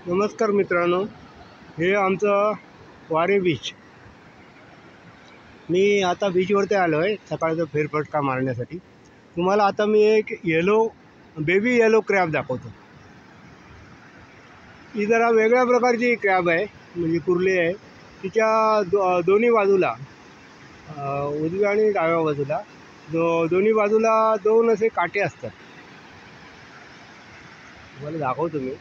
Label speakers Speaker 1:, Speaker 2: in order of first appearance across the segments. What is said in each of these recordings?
Speaker 1: नमस्कार मित्रांनो, हे आमचं वारे बीच. मी आता बीचवरती आलो आहे सकाळचं फेरफटका मारण्यासाठी. तुम्हाला आता मी एक बेबी येलो क्रॅब दाखवतो. ही जरा वेगळ्या प्रकारची क्रॅब आहे, म्हणजे कुर्ली आहे. तिच्या दोन्ही बाजूला उजव्या आणि डाव्या बाजूला दोन्ही बाजूला दोन असे काटे असतात. तुम्हाला दाखवतो मी.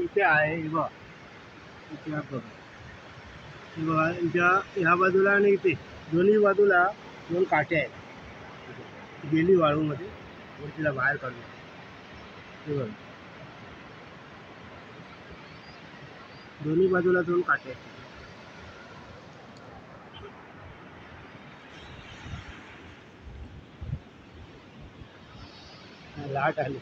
Speaker 1: इथे आहे, हे बघा. इथे बघा, हे बघा. ह्या बाजूला आणि इथे दोन्ही बाजूला दोन काटे आहेत. गेली वाळूमध्ये, तिला बाहेर काढून. हे बघा, दोन्ही बाजूला दोन काटे आहेत. लाट आली.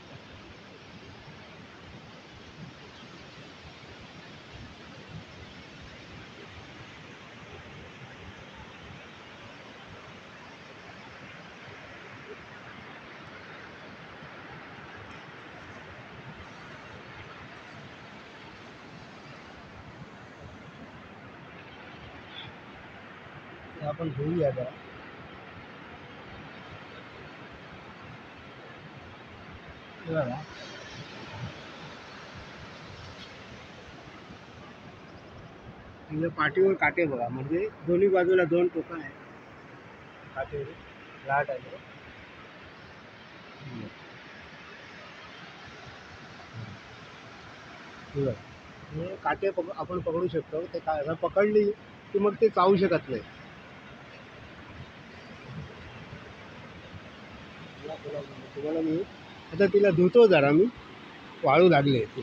Speaker 1: आपण घेऊया जरा. बघा, पाठीवर काटे बघा, म्हणजे दोन्ही बाजूला दोन टोकं आहेत. काटेवर लाट आली. हे काटे आपण पकडू शकतो. ते पकडली की मग ते चावू शकत नाही. तुम्हाला मी आता तिला धुतो जरा. मी वाळू लागले ती.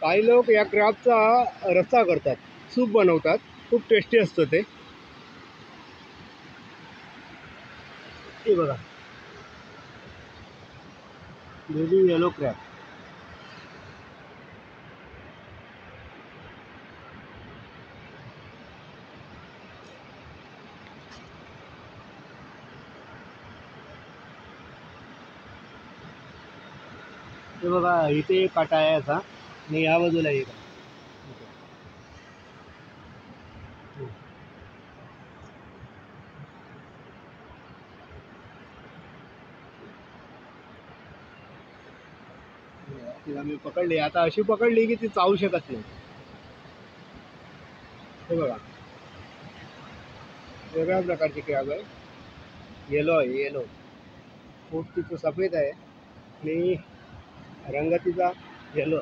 Speaker 1: काही लोक या क्रॅबचा रस्सा करतात, सूप बनवतात. खूप टेस्टी असतं ते. हे बघा, बेबी येलो क्रॅब. हे बघा, इथे एक काटा आहे असा, आणि या बाजूला एक आहे. तिला मी पकडली. आता अशी पकडली की ती चावू शकत नाही. हे बघा, वेगळ्या प्रकारची क्रॅब आहे. येलो आहे, येलो. पोट तिचं सफेद आहे आणि रंग तिचा येलो.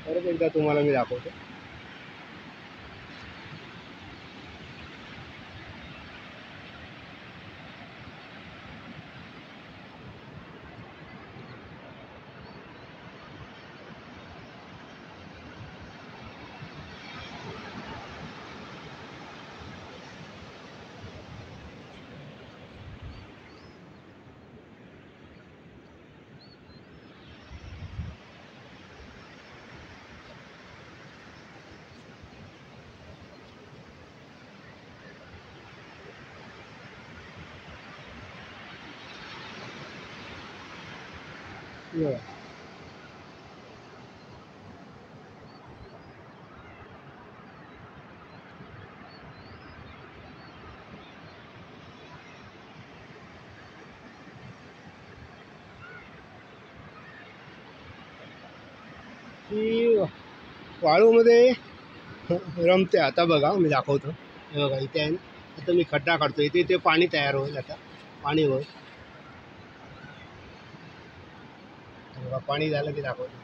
Speaker 1: परत एकदा तुम्हाला मी दाखवतो. हे बघा. ही वाळूमध्ये रमते. आता बघा मी दाखवतो. हे बघा इथे आहे ना, आता मी खड्डा काढतो. इथे इथे पाणी तयार होईल. आता पाणी होईल. हे बघा पाणी झालं की दाखवतो.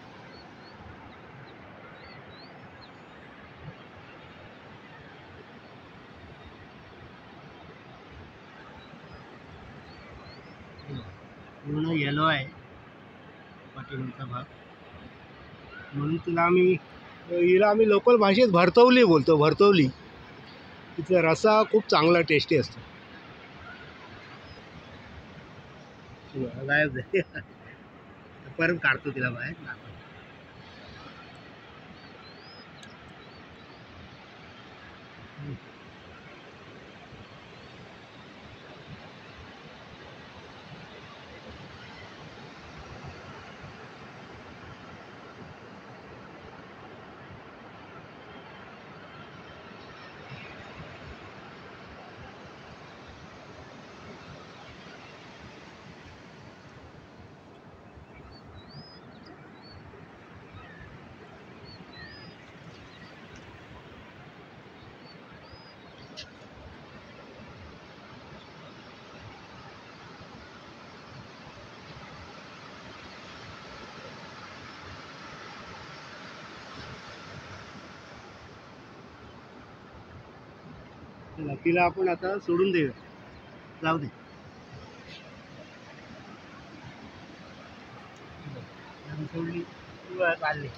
Speaker 1: पूर्ण येलो आहे पाठीमागचा भाग. म्हणून हिला आम्ही लोकल भाषेत भरतवली बोलतो. भरतवली. तिचा रसा खूप चांगला टेस्टी असतो. हे बघा, गायब झाली. परत काढतो तिला बाहेर. तिला आपण आता सोडून देऊया. जाऊ दे. सोडली काढली.